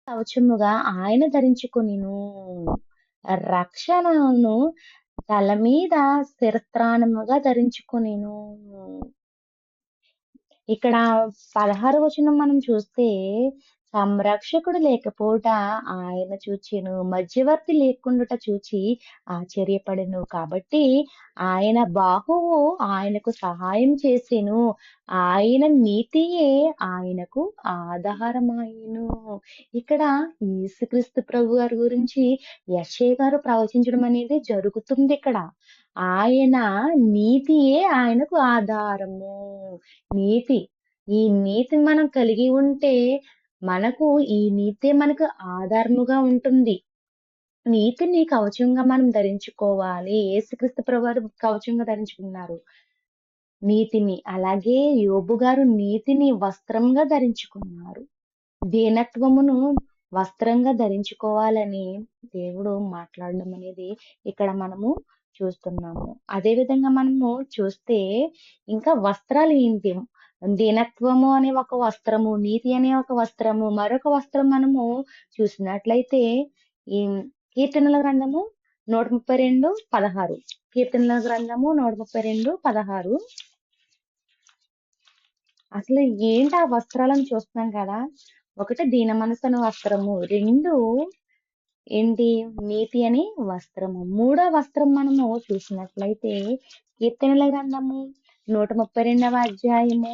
కవచముగా ఆయన ధరించుకొనెను. రక్షణను తల మీద శిరస్త్రాణముగా ధరించుకొనెను. ఇక్కడ 16 వచనం మనం చూస్తే, సంరక్షకుడు లేకపోవుట ఆయన చూచెను. మధ్యవర్తి లేకుండుట చూచి ఆశ్చర్యపడెను. కాబట్టి ఆయన బాహువు ఆయనకు సహాయం చేసెను. ఆయన నీతియే ఆయనకు ఆధారమాయెను. ఇక్కడ యేసుక్రీస్తు ప్రభువారి గురించి యెషయా గారు ప్రవచించడం అనేది జరుగుతుందిక్కడ. ఆయన నీతియే ఆయనకు ఆధారము. నీతి. ఈ నీతిని మనం కలిగి ఉంటే, మనకు ఈ నీతే మనకు ఆధారముగా ఉంటుంది. నీతిని కవచంగా మనం ధరించుకోవాలి. యేసుక్రీస్తు ప్రభువారు కవచంగా ధరించుకున్నారు నీతిని. అలాగే యోబు గారు నీతిని వస్త్రంగా ధరించుకున్నారు. దీనత్వమును వస్త్రంగా ధరించుకోవాలని దేవుడు మాట్లాడడం అనేది ఇక్కడ మనము చూస్తున్నాము. అదే విధంగా మనము చూస్తే ఇంకా వస్త్రాలు ఏంటి? దీనత్వము అనే ఒక వస్త్రము, నీతి అనే ఒక వస్త్రము, మరొక వస్త్రం మనము చూసినట్లయితే ఈ కీర్తనల గ్రంథము 132:16. కీర్తనల గ్రంథము 132:16. అసలు ఏంటి ఆ వస్త్రాలను చూస్తున్నాం కదా! ఒకటి దీన మనసు అనే వస్త్రము, 2 ఏంటి నీతి అని వస్త్రము, మూడో వస్త్రం మనము చూసినట్లయితే కీర్తనల గ్రంథము 132వ అధ్యాయము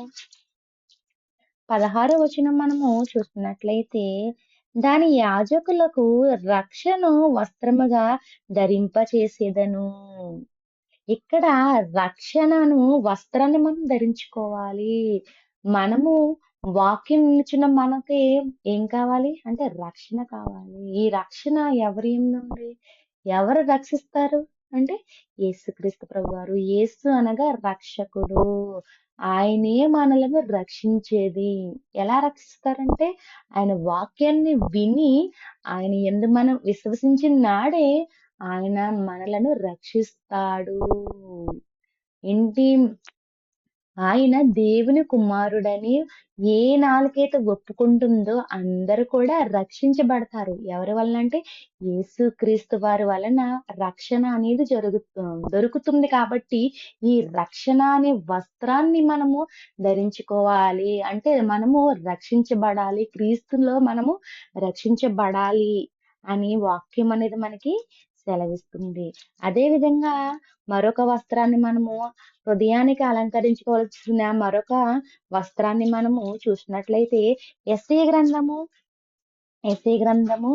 16వ వచనం మనము చూస్తున్నట్లయితే, దాని యాజకులకు రక్షను వస్త్రముగా ధరింపచేసేదను. ఇక్కడ రక్షణను వస్త్రాన్ని మనం ధరించుకోవాలి. మనము వాక్యం నిలిచిన మనకి ఏం కావాలి అంటే రక్షణ కావాలి. ఈ రక్షణ ఎవరి నుండి? ఎవరు రక్షిస్తారు అంటే యేసుక్రీస్తు ప్రభువారు. యేసు అనగా రక్షకుడు. ఆయనే మనలను రక్షించేది. ఎలా రక్షిస్తారంటే ఆయన వాక్యాన్ని విని ఆయన యందు మనం విశ్వసించిన నాడే ఆయన మనలను రక్షిస్తాడు. ఏంటి? ఆయన దేవుని కుమారుడని ఏ నాలుకైతే ఒప్పుకుంటుందో అందరూ కూడా రక్షించబడతారు. ఎవరి వలన అంటే యేసుక్రీస్తు వారి వలన రక్షణ అనేది దొరుకుతుంది కాబట్టి ఈ రక్షణ అనే వస్త్రాన్ని మనము ధరించుకోవాలి. అంటే మనము రక్షించబడాలి. క్రీస్తులో మనము రక్షించబడాలి అని వాక్యం అనేది మనకి సెలవిస్తుంది. అదే విధంగా మరొక వస్త్రాన్ని మనము హృదయానికి అలంకరించుకోవాల్సిన మరొక వస్త్రాన్ని మనము చూసినట్లయితే యెషయా గ్రంథము యెషయా గ్రంథము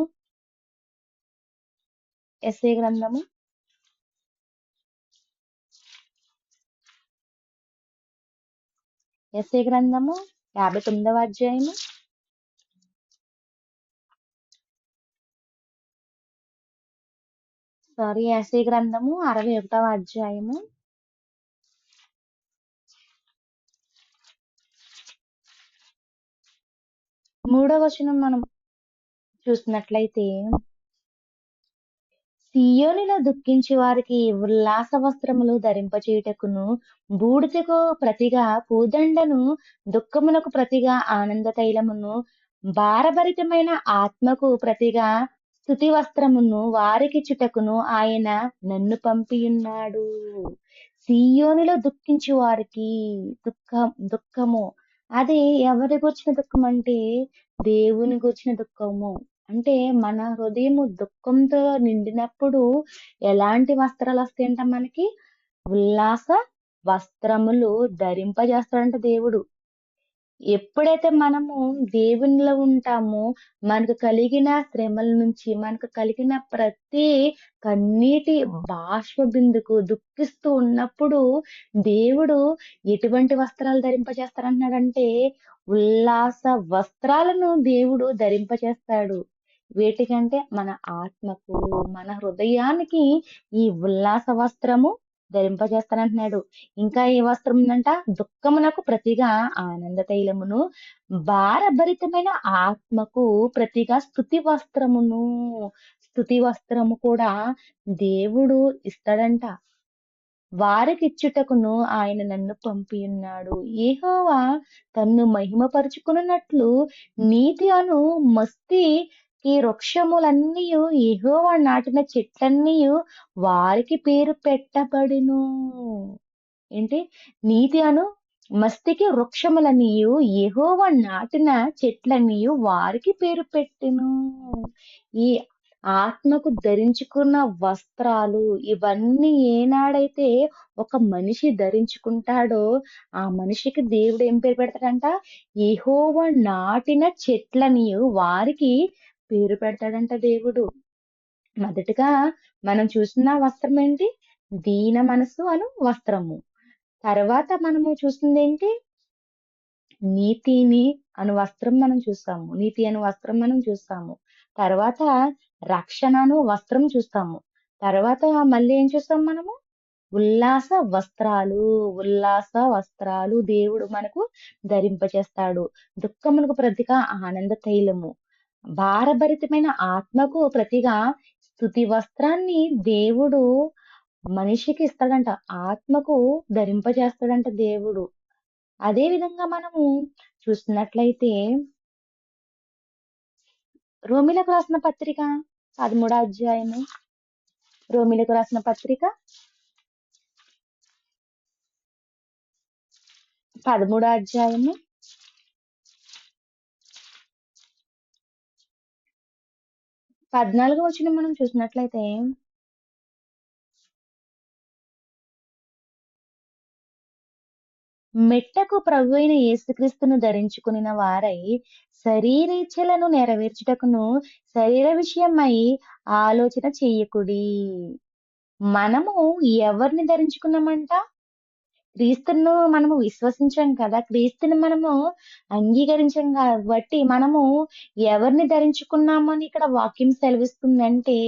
యెషయా గ్రంథము యెషయా గ్రంథము 59వ అధ్యాయము యెషయా గ్రంథము 61వ అధ్యాయము 3వ వచనం మనం చూసినట్లయితే, సీయోనులో దుఃఖించు వారికి ఉల్లాస వస్త్రములు ధరింపచేయుటకును, బూడిదకు ప్రతిగా పూదండను, దుఃఖమునకు ప్రతిగా ఆనంద తైలమును, భారభరితమైన ఆత్మకు ప్రతిగా స్తుతి వస్త్రమును వారికిచ్చుటకును ఆయన నన్ను పంపియున్నాడు. సీయోనులో దుఃఖించు వారికి దుఃఖము. అది ఎవరి గూర్చిన దుఃఖం అంటే దేవుని గూర్చిన దుఃఖము. అంటే మన హృదయము దుఃఖంతో నిండినప్పుడు ఎలాంటి వస్త్రాలు వస్తాయంట మనకి? ఉల్లాస వస్త్రములు ధరింపజేస్తాడంట దేవుడు. ఎప్పుడైతే మనము దేవునిలో ఉంటామో మనకు కలిగిన శ్రమల నుంచి, మనకు కలిగిన ప్రతి కన్నీటి బాష్ప బిందుకు దుఃఖిస్తూ ఉన్నప్పుడు దేవుడు ఎటువంటి వస్త్రాలు ధరింపజేస్తారంటున్నాడంటే ఉల్లాస వస్త్రాలను దేవుడు ధరింపజేస్తాడు. వేటికంటే మన ఆత్మకు, మన హృదయానికి ఈ ఉల్లాస వస్త్రము ధరింపజేస్తానంటున్నాడు. ఇంకా ఏ వస్త్రం ఉందంట? దుఃఖమునకు ప్రతిగా ఆనంద తైలమును, భారభరితమైన ఆత్మకు ప్రతిగా స్తుతి వస్త్రమును. స్తుతి వస్త్రము కూడా దేవుడు ఇస్తాడంట. వారికిచ్చుటకును ఆయన నన్ను పంపియున్నాడు. యెహోవా తన్ను మహిమపరుచుకొనున్నట్లు నీతి అను మస్తి ఈ వృక్షములన్నీయు యెహోవా నాటిన చెట్లన్నీయు వారికి పేరు పెట్టబడును. ఏంటి? నీతి అను మస్తికి వృక్షములన్నీయు యెహోవా నాటిన చెట్లన్నీయు వారికి పేరు పెట్టెను. ఈ ఆత్మకు ధరించుకున్న వస్త్రాలు ఇవన్నీ ఏనాడైతే ఒక మనిషి ధరించుకుంటాడో ఆ మనిషికి దేవుడు ఏం పేరు పెడతాడంట? యెహోవా నాటిన చెట్లనియు వారికి పేరు పెడతాడంట దేవుడు. మొదటగా మనం చూసిన వస్త్రం ఏంటి? దీన మనసు అను వస్త్రము. తర్వాత మనము చూసిందేంటి? నీతిని అను వస్త్రం మనం చూస్తాము. నీతి అను వస్త్రం మనం చూస్తాము. తర్వాత రక్షణ అను వస్త్రం చూస్తాము. తర్వాత మళ్ళీ ఏం చూస్తాం మనము? ఉల్లాస వస్త్రాలు, ఉల్లాస వస్త్రాలు దేవుడు మనకు ధరింపచేస్తాడు. దుఃఖమునకు ప్రతిగా ఆనంద తైలము. భారభరితమైన ఆత్మకు ప్రతిగా స్తుతి వస్త్రాన్ని దేవుడు మనిషికి ఇస్తాడంట. ఆత్మకు ధరింపజేస్తాడంట దేవుడు. అదే విధంగా మనము చూస్తున్నట్లయితే రోమిలకు రాసిన పత్రిక 13వ అధ్యాయము. రోమిలకు రాసిన పత్రిక 13వ అధ్యాయము 14వ వచనం మనం చూసినట్లయితే మెట్టకు ప్రభువైన యేసుక్రీస్తును ధరించుకునిన వారై శరీరేచ్ఛలను నెరవేర్చుటకును శరీర విషయమై ఆలోచన చెయ్యకుడి. మనము ఎవరిని ధరించుకున్నామంట? క్రీస్తును మనము విశ్వసించాం కదా! క్రీస్తుని మనము అంగీకరించాం కాబట్టి మనము ఎవరిని ధరించుకున్నామని ఇక్కడ వాక్యం సెలవిస్తుందంటే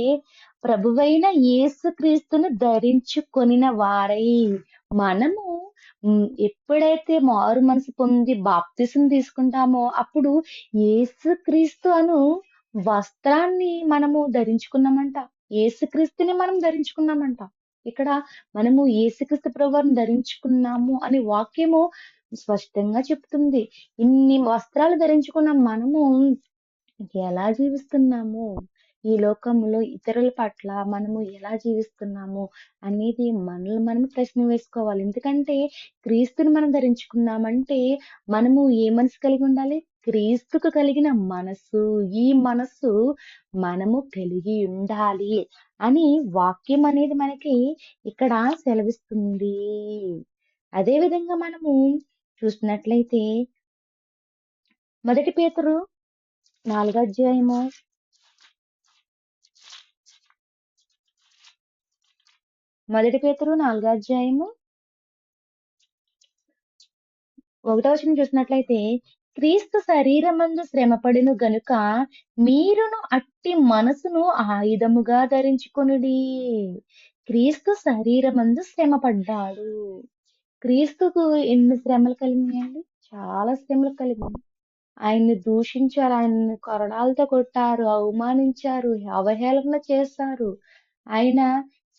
ప్రభువైన యేసుక్రీస్తును ధరించుకొనిన వారై మనము ఎప్పుడైతే మారు మనసు పొంది బాప్తిసం తీసుకుంటామో అప్పుడు యేసుక్రీస్తు అను వస్త్రాన్ని మనము ధరించుకున్నామంట. యేసుక్రీస్తుని మనం ధరించుకున్నామంట. ఇక్కడ మనము యేసుక్రీస్తు ప్రభువుని ధరించుకున్నాము అనే వాక్యము స్పష్టంగా చెప్తుంది. ఇన్ని వస్త్రాలు ధరించుకున్న మనము ఎలా జీవిస్తున్నాము? ఈ లోకంలో ఇతరుల పట్ల మనము ఎలా జీవిస్తున్నాము అనేది మనల్ని మనం ప్రశ్న వేసుకోవాలి. ఎందుకంటే క్రీస్తుని మనం ధరించుకున్నామంటే మనము ఏ మనసు కలిగి ఉండాలి? క్రీస్తుకు కలిగిన మనసు. ఈ మనస్సు మనము కలిగి ఉండాలి అని వాక్యం అనేది మనకి ఇక్కడ సెలవిస్తుంది. అదే విధంగా మనము చూసినట్లయితే మొదటి పేతురు 4వ అధ్యాయము మొదటి పేతురు 4వ అధ్యాయము 1వ వచనం చూసినట్లయితే క్రీస్తు శరీరమందు శ్రమపడిను గనుక మీరును అట్టి మనసును ఆయుధముగా ధరించుకొనుడి. క్రీస్తు శరీరమందు శ్రమపడ్డాడు. క్రీస్తుకు ఎన్ని శ్రమలు కలిగినాయండి? చాలా శ్రమలు కలిగినాయి. ఆయన్ని దూషించారు, ఆయన్ని కొరడాలతో కొట్టారు, అవమానించారు, అవహేళన చేశారు. ఆయన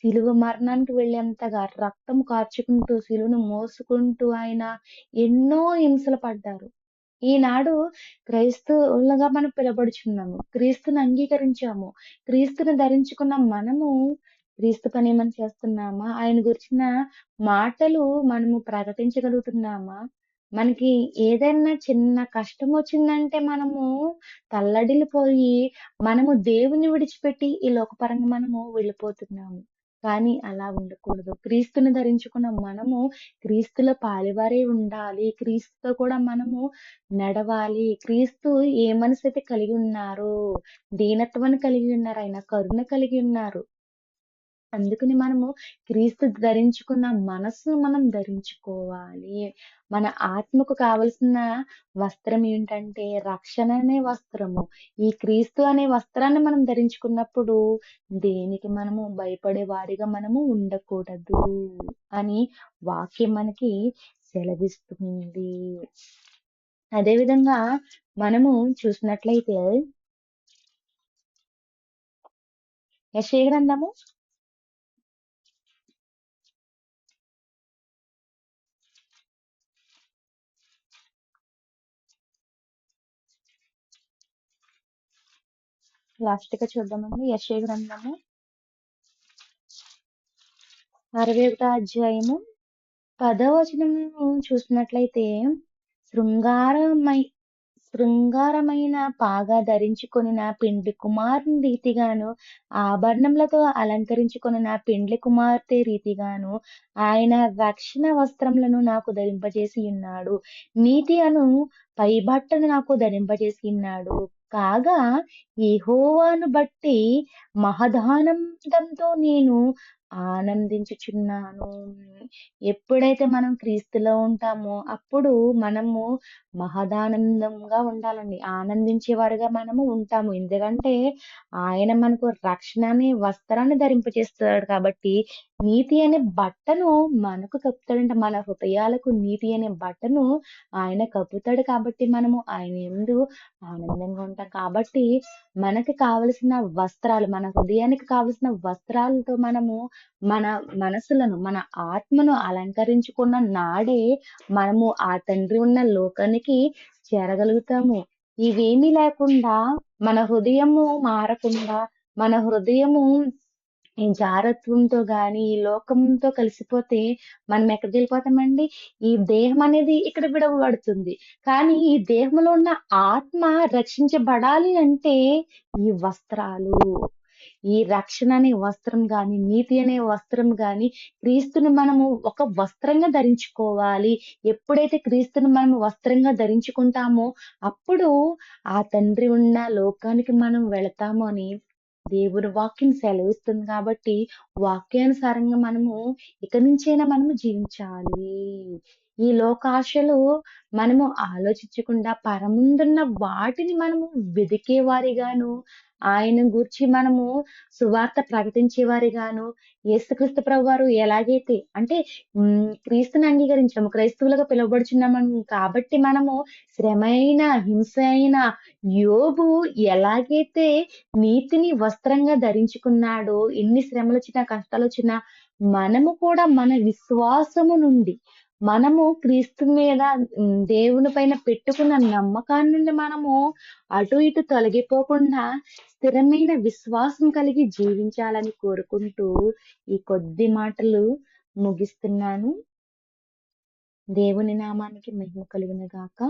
శిలువ మరణానికి వెళ్ళేంతగా రక్తం కార్చుకుంటూ శిలువను మోసుకుంటూ ఆయన ఎన్నో హింసలు పడ్డారు. ఈనాడు క్రైస్తవులుగా మనం పిలబడుచున్నాము. క్రీస్తుని అంగీకరించాము. క్రీస్తుని ధరించుకున్న మనము క్రీస్తు పని ఏమైనా చేస్తున్నామా? ఆయన గురించిన మాటలు మనము ప్రకటించగలుగుతున్నామా? మనకి ఏదైనా చిన్న కష్టం వచ్చిందంటే మనము తల్లడిల్లిపోయి మనము దేవుని విడిచిపెట్టి ఈ లోకపరంగా మనము వెళ్ళిపోతున్నాము. కానీ అలా ఉండకూడదు. క్రీస్తుని ధరించుకున్న మనము క్రీస్తులో పాలివారై ఉండాలి. క్రీస్తుతో కూడా మనము నడవాలి. క్రీస్తు ఏ మనసైతే కలిగి ఉన్నారో దీనత్వాన్ని కలిగి ఉన్నారు. ఆయన కరుణ కలిగి ఉన్నారు. అందుకని మనము క్రీస్తు ధరించుకున్న మనస్సును మనం ధరించుకోవాలి. మన ఆత్మకు కావలసిన వస్త్రం ఏంటంటే రక్షణ అనే వస్త్రము. ఈ క్రీస్తు అనే వస్త్రాన్ని మనం ధరించుకున్నప్పుడు దేనికి మనము భయపడే వారిగా మనము ఉండకూడదు అని వాక్యం మనకి సెలవిస్తుంది. అదేవిధంగా మనము చూసినట్లయితే యెషయా గ్రంథము లాస్ట్ గా చూద్దామండి. యెషయా గ్రంథము 61వ అధ్యాయము 10వ వచనము చూసినట్లయితే, శృంగారమై శృంగారమైన పాగా ధరించుకొనిన పెండ్లి కుమారుని రీతిగాను, ఆభరణములతో అలంకరించుకొనిన పెండ్లి కుమార్తె రీతిగాను ఆయన రక్షణ వస్త్రములను నాకు ధరింపజేసి ఉన్నాడు. నీతి అను పైబట్టను నాకు ధరింపజేసి ఉన్నాడు. కాగా యెహోవాను బట్టి మహదానందంతో నేను ఆనందించుచున్నాను. ఎప్పుడైతే మనం క్రీస్తులో ఉంటామో అప్పుడు మనము మహదానందంగా ఉండాలండి. ఆనందించేవారుగా మనము ఉంటాము. ఎందుకంటే ఆయన మనకు రక్షణ అనే వస్త్రాన్ని ధరింపజేస్తాడు కాబట్టి, నీతి అనే బట్టను మనకు కప్పుతాడంట. మన హృదయాలకు నీతి అనే బట్టను ఆయన కప్పుతాడు కాబట్టి మనము ఆయన యందు ఆనందంగా ఉంటాం. కాబట్టి మనకి కావలసిన వస్త్రాలు, మన హృదయానికి కావలసిన వస్త్రాలతో మనము మన మనసులను, మన ఆత్మను అలంకరించుకున్న నాడే మనము ఆ తండ్రి ఉన్న లోకానికి చేరగలుగుతాము. ఇవేమీ లేకుండా మన హృదయము మారకుండా, మన హృదయము ఈ జారత్వంతో గాని, ఈ లోకంతో కలిసిపోతే మనం ఎక్కడికి వెళ్ళిపోతామండి? ఈ దేహం అనేది ఇక్కడ విడవబడుతుంది. కానీ ఈ దేహంలో ఉన్న ఆత్మ రక్షించబడాలి అంటే ఈ వస్త్రాలు, ఈ రక్షణ అనే వస్త్రం గాని, నీతి అనే వస్త్రం గాని, క్రీస్తుని మనము ఒక వస్త్రంగా ధరించుకోవాలి. ఎప్పుడైతే క్రీస్తుని మనము వస్త్రంగా ధరించుకుంటామో అప్పుడు ఆ తండ్రి ఉన్న లోకానికి మనం వెళతాము అని దేవుని వాక్యం సెలవిస్తుంది కాబట్టి, వాక్యానుసారంగా మనము ఇక నుంచైనా మనము జీవించాలి. ఈ లోకాశలు మనము ఆలోచించకుండా పరముందున్న వాటిని మనము వెదికే వారిగాను, ఆయన గూర్చి మనము సువార్త ప్రకటించే వారిగాను, యేసుక్రీస్తు ప్రభువారు ఎలాగైతే అంటే క్రీస్తుని అంగీకరించాము, క్రైస్తవులుగా పిలువబడుచున్నాము కాబట్టి మనము శ్రమ అయినా, హింస అయినా, యోబు ఎలాగైతే నీతిని వస్త్రంగా ధరించుకున్నాడో, ఎన్ని శ్రమలొచ్చినా, కష్టాలొచ్చినా మనము కూడా మన విశ్వాసము నుండి మనము క్రీస్తు మీద దేవుని పైన పెట్టుకున్న నమ్మకాన్ని నుండి మనము అటు ఇటు తొలగిపోకుండా స్థిరమైన విశ్వాసం కలిగి జీవించాలని కోరుకుంటూ ఈ కొద్ది మాటలు ముగిస్తున్నాను. దేవుని నామానికి మహిమ కలుగును గాక.